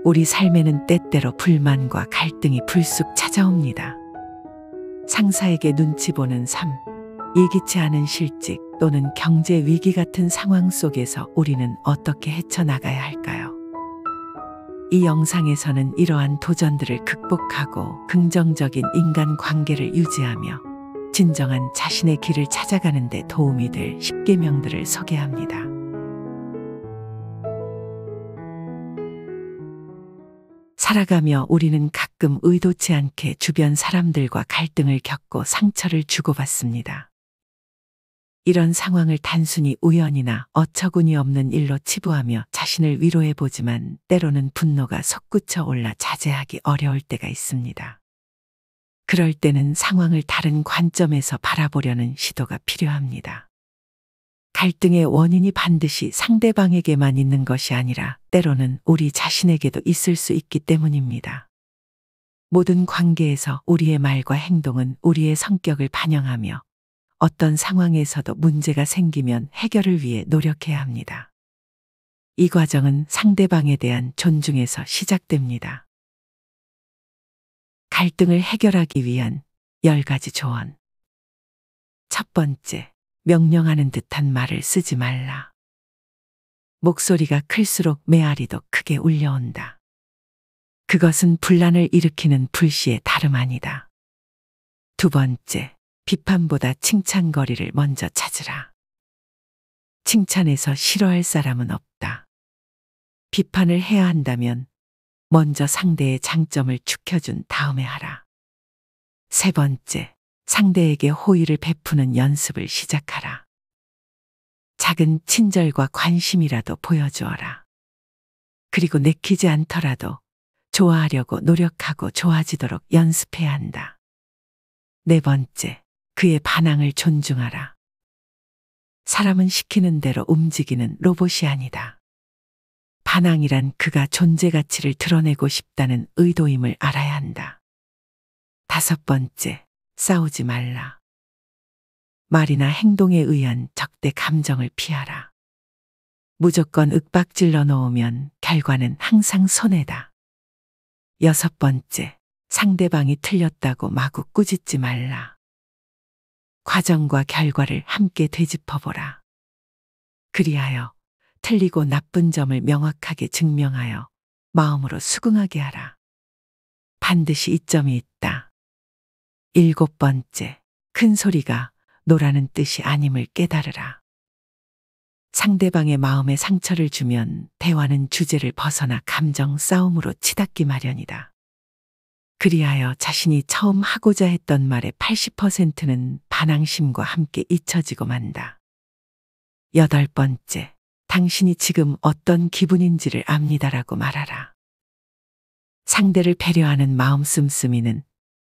우리 삶에는 때때로 불만과 갈등이 불쑥 찾아옵니다. 상사에게 눈치 보는 삶, 예기치 않은 실직 또는 경제 위기 같은 상황 속에서 우리는 어떻게 헤쳐나가야 할까요? 이 영상에서는 이러한 도전들을 극복하고 긍정적인 인간관계를 유지하며 진정한 자신의 길을 찾아가는 데 도움이 될 10계명들을 소개합니다. 살아가며 우리는 가끔 의도치 않게 주변 사람들과 갈등을 겪고 상처를 주고받습니다. 이런 상황을 단순히 우연이나 어처구니 없는 일로 치부하며 자신을 위로해보지만 때로는 분노가 솟구쳐 올라 자제하기 어려울 때가 있습니다. 그럴 때는 상황을 다른 관점에서 바라보려는 시도가 필요합니다. 갈등의 원인이 반드시 상대방에게만 있는 것이 아니라 때로는 우리 자신에게도 있을 수 있기 때문입니다. 모든 관계에서 우리의 말과 행동은 우리의 성격을 반영하며 어떤 상황에서도 문제가 생기면 해결을 위해 노력해야 합니다. 이 과정은 상대방에 대한 존중에서 시작됩니다. 갈등을 해결하기 위한 10가지 조언. 첫 번째, 명령하는 듯한 말을 쓰지 말라. 목소리가 클수록 메아리도 크게 울려온다. 그것은 분란을 일으키는 불씨의 다름 아니다. 두 번째, 비판보다 칭찬거리를 먼저 찾으라. 칭찬에서 싫어할 사람은 없다. 비판을 해야 한다면 먼저 상대의 장점을 축혀준 다음에 하라. 세 번째, 상대에게 호의를 베푸는 연습을 시작하라. 작은 친절과 관심이라도 보여주어라. 그리고 내키지 않더라도 좋아하려고 노력하고 좋아지도록 연습해야 한다. 네 번째, 그의 반항을 존중하라. 사람은 시키는 대로 움직이는 로봇이 아니다. 반항이란 그가 존재 가치를 드러내고 싶다는 의도임을 알아야 한다. 다섯 번째, 싸우지 말라. 말이나 행동에 의한 적대 감정을 피하라. 무조건 윽박질러 놓으면 결과는 항상 손해다. 여섯 번째, 상대방이 틀렸다고 마구 꾸짖지 말라. 과정과 결과를 함께 되짚어보라. 그리하여 틀리고 나쁜 점을 명확하게 증명하여 마음으로 수긍하게 하라. 반드시 이점이 있다. 일곱 번째, 큰 소리가 노라는 뜻이 아님을 깨달으라. 상대방의 마음에 상처를 주면 대화는 주제를 벗어나 감정 싸움으로 치닫기 마련이다. 그리하여 자신이 처음 하고자 했던 말의 80%는 반항심과 함께 잊혀지고 만다. 여덟 번째, 당신이 지금 어떤 기분인지를 압니다라고 말하라. 상대를 배려하는 마음 씀씀이는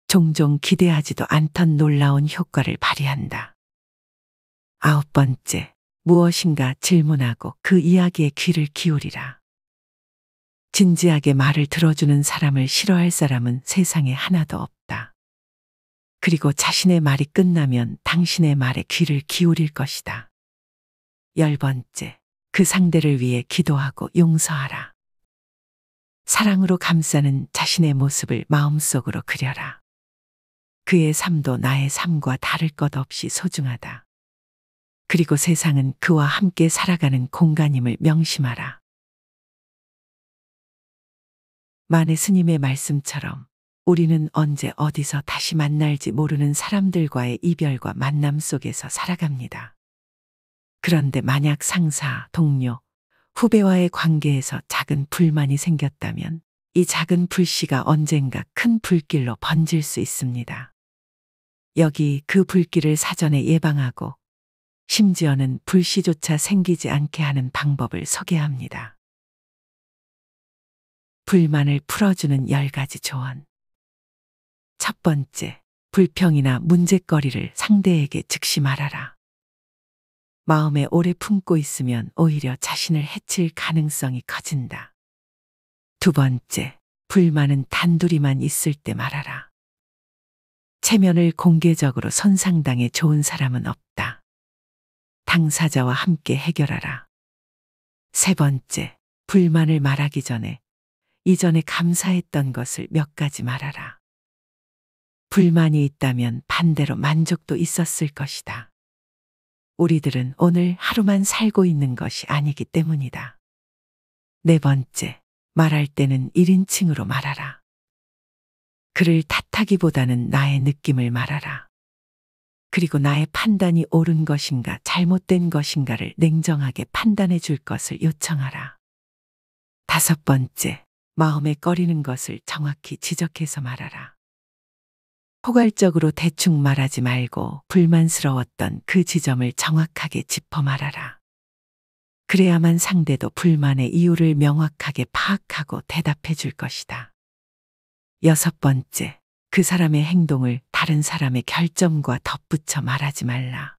종종 기대하지도 않던 놀라운 효과를 발휘한다. 아홉 번째, 무엇인가 질문하고 그 이야기에 귀를 기울이라. 진지하게 말을 들어주는 사람을 싫어할 사람은 세상에 하나도 없다. 그리고 자신의 말이 끝나면 당신의 말에 귀를 기울일 것이다. 열 번째, 그 상대를 위해 기도하고 용서하라. 사랑으로 감싸는 자신의 모습을 마음속으로 그려라. 그의 삶도 나의 삶과 다를 것 없이 소중하다. 그리고 세상은 그와 함께 살아가는 공간임을 명심하라. 만해 스님의 말씀처럼 우리는 언제 어디서 다시 만날지 모르는 사람들과의 이별과 만남 속에서 살아갑니다. 그런데 만약 상사, 동료, 후배와의 관계에서 작은 불만이 생겼다면 이 작은 불씨가 언젠가 큰 불길로 번질 수 있습니다. 여기 그 불길을 사전에 예방하고 심지어는 불씨조차 생기지 않게 하는 방법을 소개합니다. 불만을 풀어주는 10가지 조언. 첫 번째, 불평이나 문제거리를 상대에게 즉시 말하라. 마음에 오래 품고 있으면 오히려 자신을 해칠 가능성이 커진다. 두 번째, 불만은 단둘이만 있을 때 말하라. 체면을 공개적으로 손상당해 좋은 사람은 없다. 당사자와 함께 해결하라. 세 번째, 불만을 말하기 전에 이전에 감사했던 것을 몇 가지 말하라. 불만이 있다면 반대로 만족도 있었을 것이다. 우리들은 오늘 하루만 살고 있는 것이 아니기 때문이다. 네 번째, 말할 때는 1인칭으로 말하라. 그를 탓하기보다는 나의 느낌을 말하라. 그리고 나의 판단이 옳은 것인가 잘못된 것인가를 냉정하게 판단해 줄 것을 요청하라. 다섯 번째, 마음에 꺼리는 것을 정확히 지적해서 말하라. 포괄적으로 대충 말하지 말고 불만스러웠던 그 지점을 정확하게 짚어 말하라. 그래야만 상대도 불만의 이유를 명확하게 파악하고 대답해 줄 것이다. 여섯 번째, 그 사람의 행동을 다른 사람의 결점과 덧붙여 말하지 말라.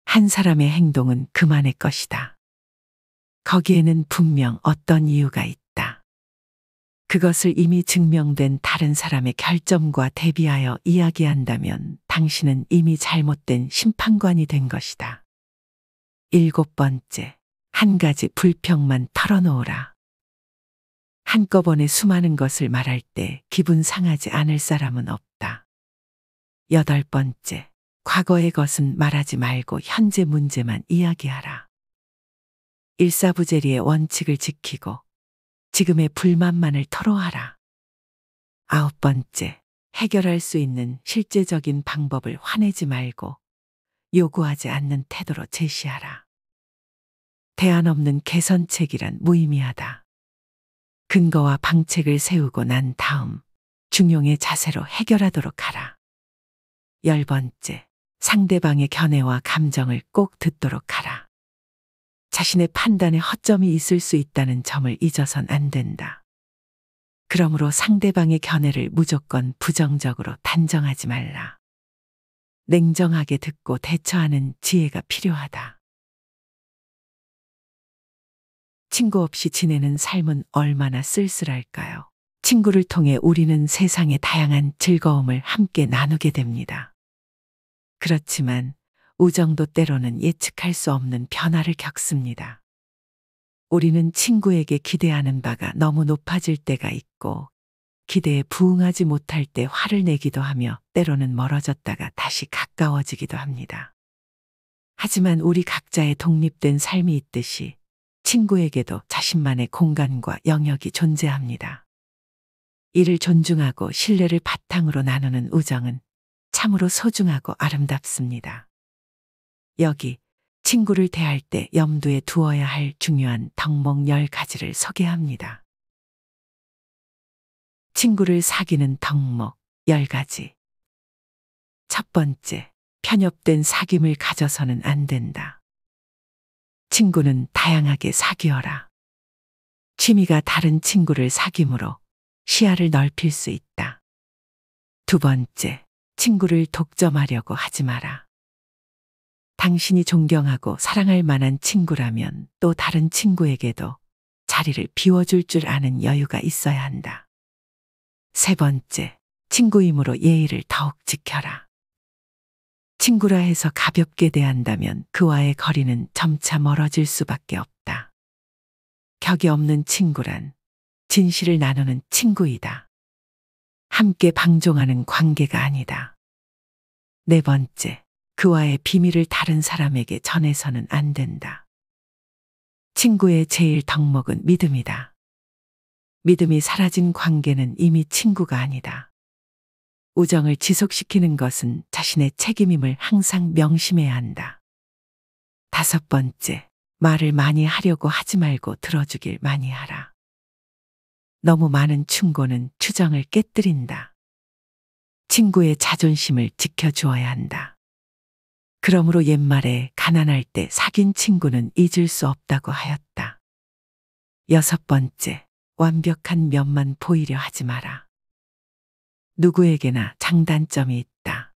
한 사람의 행동은 그만의 것이다. 거기에는 분명 어떤 이유가 있다. 그것을 이미 증명된 다른 사람의 결점과 대비하여 이야기한다면 당신은 이미 잘못된 심판관이 된 것이다. 일곱 번째, 한 가지 불평만 털어놓으라. 한꺼번에 수많은 것을 말할 때 기분 상하지 않을 사람은 없다. 여덟 번째, 과거의 것은 말하지 말고 현재 문제만 이야기하라. 일사부재리의 원칙을 지키고 지금의 불만만을 토로하라. 아홉 번째, 해결할 수 있는 실제적인 방법을 화내지 말고 요구하지 않는 태도로 제시하라. 대안 없는 개선책이란 무의미하다. 근거와 방책을 세우고 난 다음 중용의 자세로 해결하도록 하라. 열 번째, 상대방의 견해와 감정을 꼭 듣도록 하라. 자신의 판단에 허점이 있을 수 있다는 점을 잊어선 안 된다. 그러므로 상대방의 견해를 무조건 부정적으로 단정하지 말라. 냉정하게 듣고 대처하는 지혜가 필요하다. 친구 없이 지내는 삶은 얼마나 쓸쓸할까요? 친구를 통해 우리는 세상의 다양한 즐거움을 함께 나누게 됩니다. 그렇지만 우정도 때로는 예측할 수 없는 변화를 겪습니다. 우리는 친구에게 기대하는 바가 너무 높아질 때가 있고 기대에 부응하지 못할 때 화를 내기도 하며 때로는 멀어졌다가 다시 가까워지기도 합니다. 하지만 우리 각자의 독립된 삶이 있듯이 친구에게도 자신만의 공간과 영역이 존재합니다. 이를 존중하고 신뢰를 바탕으로 나누는 우정은 참으로 소중하고 아름답습니다. 여기 친구를 대할 때 염두에 두어야 할 중요한 덕목 10가지를 소개합니다. 친구를 사귀는 덕목 10가지. 첫 번째, 편협된 사귐을 가져서는 안 된다. 친구는 다양하게 사귀어라. 취미가 다른 친구를 사귐으로 시야를 넓힐 수 있다. 두 번째, 친구를 독점하려고 하지 마라. 당신이 존경하고 사랑할 만한 친구라면 또 다른 친구에게도 자리를 비워줄 줄 아는 여유가 있어야 한다. 세 번째, 친구이므로 예의를 더욱 지켜라. 친구라 해서 가볍게 대한다면 그와의 거리는 점차 멀어질 수밖에 없다. 격이 없는 친구란 진실을 나누는 친구이다. 함께 방종하는 관계가 아니다. 네 번째, 그와의 비밀을 다른 사람에게 전해서는 안 된다. 친구의 제일 덕목은 믿음이다. 믿음이 사라진 관계는 이미 친구가 아니다. 우정을 지속시키는 것은 자신의 책임임을 항상 명심해야 한다. 다섯 번째, 말을 많이 하려고 하지 말고 들어주길 많이 하라. 너무 많은 충고는 추정을 깨뜨린다. 친구의 자존심을 지켜주어야 한다. 그러므로 옛말에 가난할 때 사귄 친구는 잊을 수 없다고 하였다. 여섯 번째, 완벽한 면만 보이려 하지 마라. 누구에게나 장단점이 있다.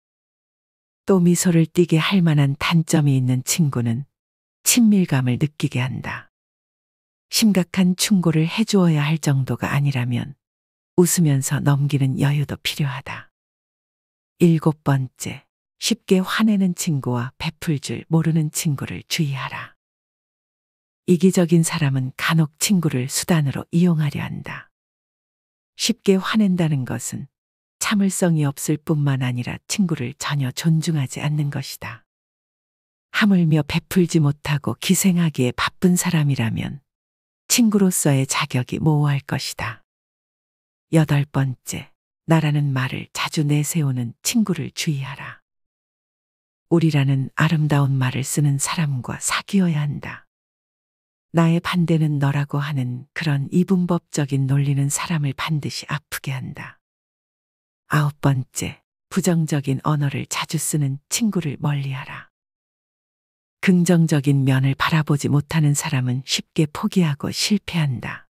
또 미소를 띠게 할 만한 단점이 있는 친구는 친밀감을 느끼게 한다. 심각한 충고를 해주어야 할 정도가 아니라면 웃으면서 넘기는 여유도 필요하다. 일곱 번째, 쉽게 화내는 친구와 베풀 줄 모르는 친구를 주의하라. 이기적인 사람은 간혹 친구를 수단으로 이용하려 한다. 쉽게 화낸다는 것은 참을성이 없을 뿐만 아니라 친구를 전혀 존중하지 않는 것이다. 하물며 베풀지 못하고 기생하기에 바쁜 사람이라면 친구로서의 자격이 모호할 것이다. 8번째, 나라는 말을 자주 내세우는 친구를 주의하라. 우리라는 아름다운 말을 쓰는 사람과 사귀어야 한다. 나의 반대는 너라고 하는 그런 이분법적인 논리는 사람을 반드시 아프게 한다. 9번째, 부정적인 언어를 자주 쓰는 친구를 멀리하라. 긍정적인 면을 바라보지 못하는 사람은 쉽게 포기하고 실패한다.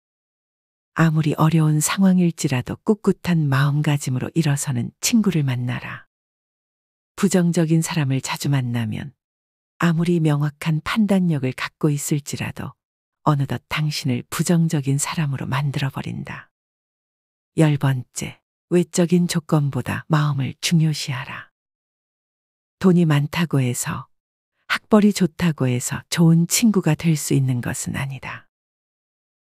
아무리 어려운 상황일지라도 꿋꿋한 마음가짐으로 일어서는 친구를 만나라. 부정적인 사람을 자주 만나면 아무리 명확한 판단력을 갖고 있을지라도 어느덧 당신을 부정적인 사람으로 만들어버린다. 10번째, 외적인 조건보다 마음을 중요시하라. 돈이 많다고 해서, 학벌이 좋다고 해서 좋은 친구가 될 수 있는 것은 아니다.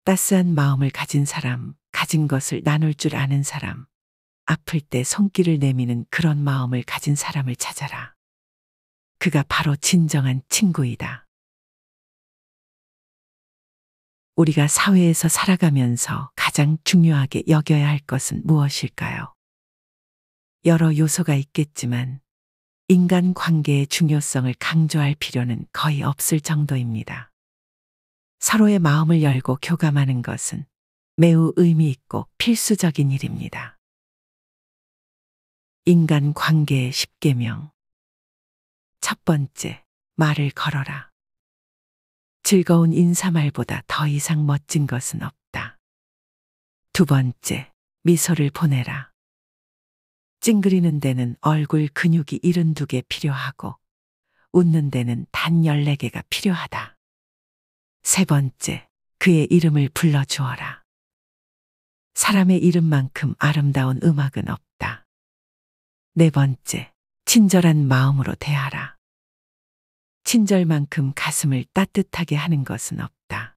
따스한 마음을 가진 사람, 가진 것을 나눌 줄 아는 사람, 아플 때 손길을 내미는 그런 마음을 가진 사람을 찾아라. 그가 바로 진정한 친구이다. 우리가 사회에서 살아가면서 가장 중요하게 여겨야 할 것은 무엇일까요? 여러 요소가 있겠지만 인간 관계의 중요성을 강조할 필요는 거의 없을 정도입니다. 서로의 마음을 열고 교감하는 것은 매우 의미 있고 필수적인 일입니다. 인간 관계의 10계명. 첫 번째, 말을 걸어라. 즐거운 인사말보다 더 이상 멋진 것은 없다. 두 번째, 미소를 보내라. 찡그리는 데는 얼굴 근육이 72개 필요하고 웃는 데는 단 14개가 필요하다. 세 번째, 그의 이름을 불러주어라. 사람의 이름만큼 아름다운 음악은 없다. 네 번째, 친절한 마음으로 대하라. 친절만큼 가슴을 따뜻하게 하는 것은 없다.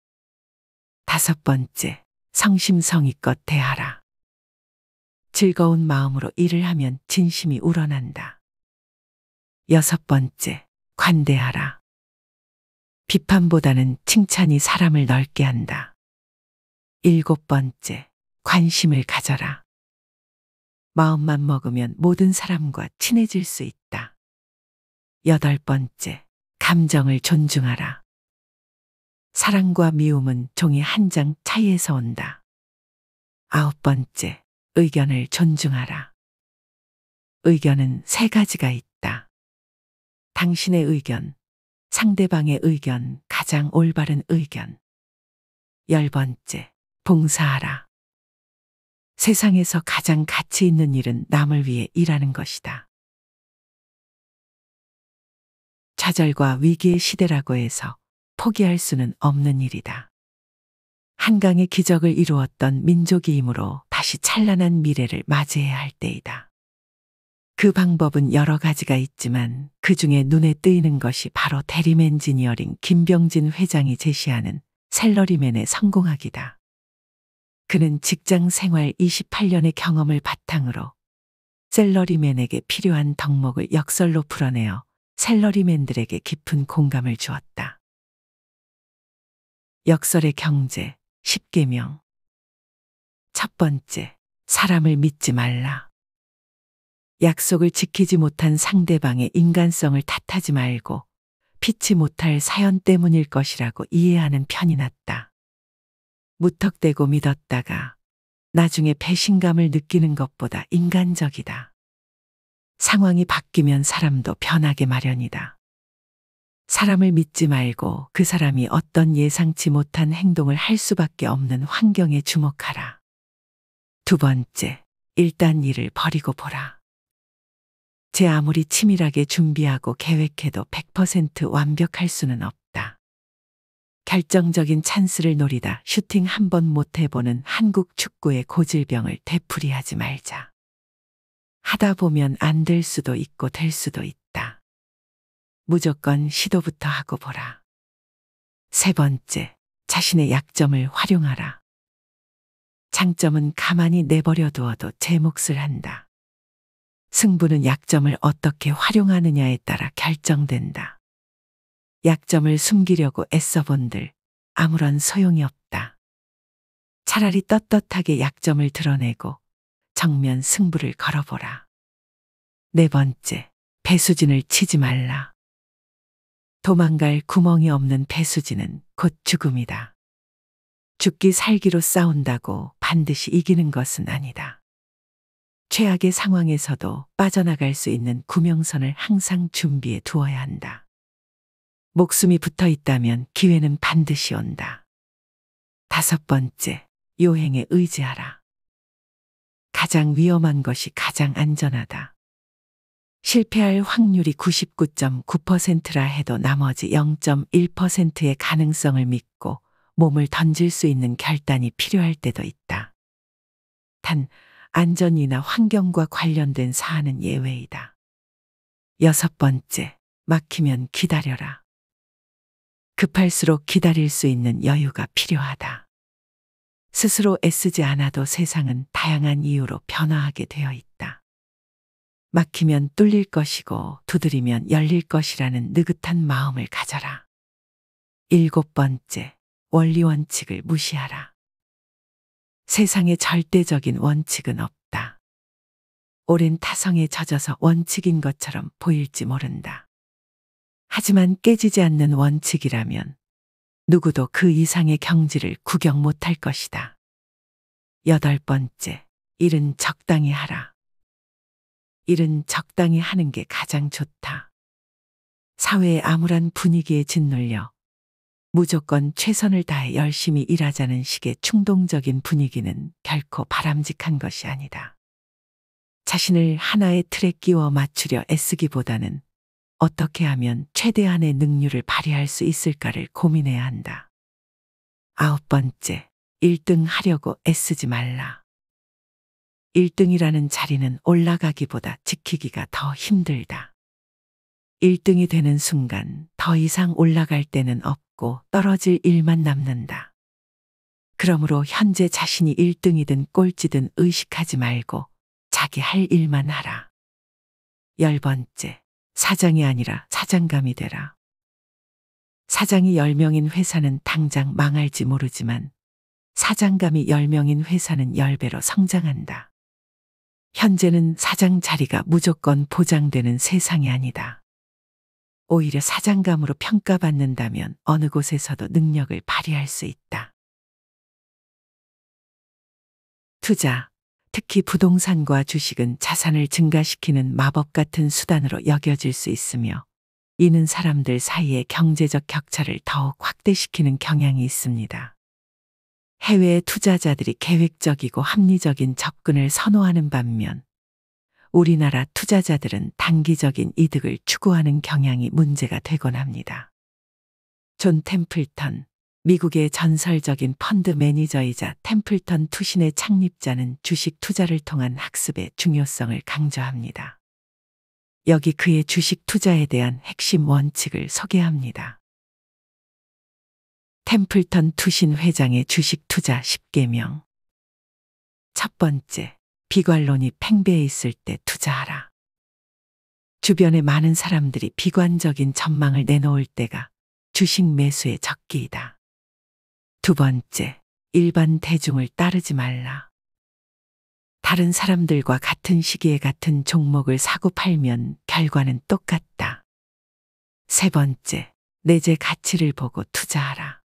다섯 번째, 성심성의껏 대하라. 즐거운 마음으로 일을 하면 진심이 우러난다. 여섯 번째, 관대하라. 비판보다는 칭찬이 사람을 넓게 한다. 일곱 번째, 관심을 가져라. 마음만 먹으면 모든 사람과 친해질 수 있다. 여덟 번째, 감정을 존중하라. 사랑과 미움은 종이 한 장 차이에서 온다. 아홉 번째, 의견을 존중하라. 의견은 세 가지가 있다. 당신의 의견, 상대방의 의견, 가장 올바른 의견. 열 번째, 봉사하라. 세상에서 가장 가치 있는 일은 남을 위해 일하는 것이다. 좌절과 위기의 시대라고 해서 포기할 수는 없는 일이다. 한강의 기적을 이루었던 민족이므로 다시 찬란한 미래를 맞이해야 할 때이다. 그 방법은 여러 가지가 있지만 그 중에 눈에 띄는 것이 바로 대림 엔지니어링 김병진 회장이 제시하는 샐러리맨의 성공학이다. 그는 직장 생활 28년의 경험을 바탕으로 샐러리맨에게 필요한 덕목을 역설로 풀어내어 샐러리맨들에게 깊은 공감을 주었다. 역설의 경제 10계명. 첫 번째, 사람을 믿지 말라. 약속을 지키지 못한 상대방의 인간성을 탓하지 말고 피치 못할 사연 때문일 것이라고 이해하는 편이 낫다. 무턱대고 믿었다가 나중에 배신감을 느끼는 것보다 인간적이다. 상황이 바뀌면 사람도 변하게 마련이다. 사람을 믿지 말고 그 사람이 어떤 예상치 못한 행동을 할 수밖에 없는 환경에 주목하라. 두 번째, 일단 일을 버리고 보라. 제 아무리 치밀하게 준비하고 계획해도 100% 완벽할 수는 없다. 결정적인 찬스를 노리다 슈팅 한 번 못 해보는 한국 축구의 고질병을 되풀이하지 말자. 하다 보면 안 될 수도 있고 될 수도 있다. 무조건 시도부터 하고 보라. 세 번째, 자신의 약점을 활용하라. 장점은 가만히 내버려 두어도 제 몫을 한다. 승부는 약점을 어떻게 활용하느냐에 따라 결정된다. 약점을 숨기려고 애써본들 아무런 소용이 없다. 차라리 떳떳하게 약점을 드러내고 정면 승부를 걸어보라. 네 번째, 배수진을 치지 말라. 도망갈 구멍이 없는 배수진은 곧 죽음이다. 죽기 살기로 싸운다고 반드시 이기는 것은 아니다. 최악의 상황에서도 빠져나갈 수 있는 구명선을 항상 준비해 두어야 한다. 목숨이 붙어 있다면 기회는 반드시 온다. 다섯 번째, 요행에 의지하라. 가장 위험한 것이 가장 안전하다. 실패할 확률이 99.9%라 해도 나머지 0.1%의 가능성을 믿고 몸을 던질 수 있는 결단이 필요할 때도 있다. 단, 안전이나 환경과 관련된 사안은 예외이다. 여섯 번째, 막히면 기다려라. 급할수록 기다릴 수 있는 여유가 필요하다. 스스로 애쓰지 않아도 세상은 다양한 이유로 변화하게 되어 있다. 막히면 뚫릴 것이고 두드리면 열릴 것이라는 느긋한 마음을 가져라. 일곱 번째, 원리 원칙을 무시하라. 세상에 절대적인 원칙은 없다. 오랜 타성에 젖어서 원칙인 것처럼 보일지 모른다. 하지만 깨지지 않는 원칙이라면 누구도 그 이상의 경지를 구경 못할 것이다. 여덟 번째, 일은 적당히 하라. 일은 적당히 하는 게 가장 좋다. 사회의 암울한 분위기에 짓눌려 무조건 최선을 다해 열심히 일하자는 식의 충동적인 분위기는 결코 바람직한 것이 아니다. 자신을 하나의 틀에 끼워 맞추려 애쓰기보다는 어떻게 하면 최대한의 능률을 발휘할 수 있을까를 고민해야 한다. 아홉 번째, 1등 하려고 애쓰지 말라. 1등이라는 자리는 올라가기보다 지키기가 더 힘들다. 1등이 되는 순간 더 이상 올라갈 데는 없고 떨어질 일만 남는다. 그러므로 현재 자신이 1등이든 꼴찌든 의식하지 말고 자기 할 일만 하라. 열 번째, 사장이 아니라 사장감이 되라. 사장이 10명인 회사는 당장 망할지 모르지만 사장감이 10명인 회사는 10배로 성장한다. 현재는 사장 자리가 무조건 보장되는 세상이 아니다. 오히려 사장감으로 평가받는다면 어느 곳에서도 능력을 발휘할 수 있다. 투자, 특히 부동산과 주식은 자산을 증가시키는 마법 같은 수단으로 여겨질 수 있으며 이는 사람들 사이의 경제적 격차를 더욱 확대시키는 경향이 있습니다. 해외의 투자자들이 계획적이고 합리적인 접근을 선호하는 반면 우리나라 투자자들은 단기적인 이득을 추구하는 경향이 문제가 되곤 합니다. 존 템플턴, 미국의 전설적인 펀드 매니저이자 템플턴 투신의 창립자는 주식 투자를 통한 학습의 중요성을 강조합니다. 여기 그의 주식 투자에 대한 핵심 원칙을 소개합니다. 템플턴 투신 회장의 주식 투자 10계명. 첫 번째, 비관론이 팽배해 있을 때 투자하라. 주변에 많은 사람들이 비관적인 전망을 내놓을 때가 주식 매수의 적기이다. 두 번째, 일반 대중을 따르지 말라. 다른 사람들과 같은 시기에 같은 종목을 사고 팔면 결과는 똑같다. 세 번째, 내재 가치를 보고 투자하라.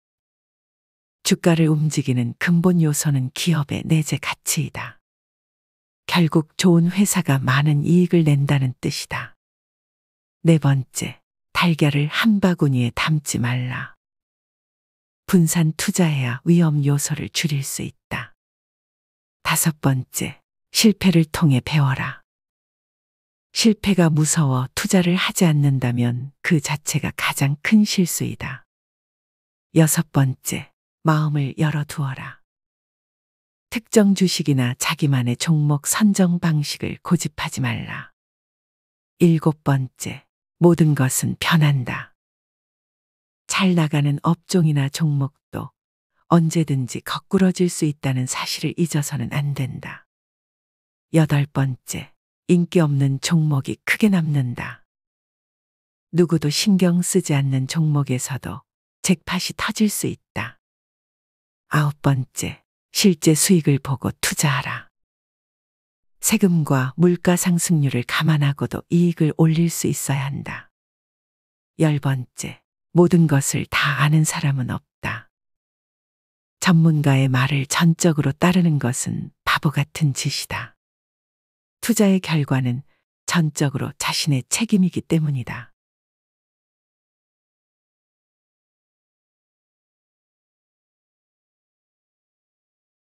주가를 움직이는 근본 요소는 기업의 내재 가치이다. 결국 좋은 회사가 많은 이익을 낸다는 뜻이다. 네 번째, 달걀을 한 바구니에 담지 말라. 분산 투자해야 위험 요소를 줄일 수 있다. 다섯 번째, 실패를 통해 배워라. 실패가 무서워 투자를 하지 않는다면 그 자체가 가장 큰 실수이다. 여섯 번째, 마음을 열어두어라. 특정 주식이나 자기만의 종목 선정 방식을 고집하지 말라. 일곱 번째, 모든 것은 변한다. 잘 나가는 업종이나 종목도 언제든지 거꾸러질 수 있다는 사실을 잊어서는 안 된다. 8번째, 인기 없는 종목이 크게 남는다. 누구도 신경 쓰지 않는 종목에서도 잭팟이 터질 수 있다. 9번째, 실제 수익을 보고 투자하라. 세금과 물가 상승률을 감안하고도 이익을 올릴 수 있어야 한다. 10번째, 모든 것을 다 아는 사람은 없다. 전문가의 말을 전적으로 따르는 것은 바보 같은 짓이다. 투자의 결과는 전적으로 자신의 책임이기 때문이다.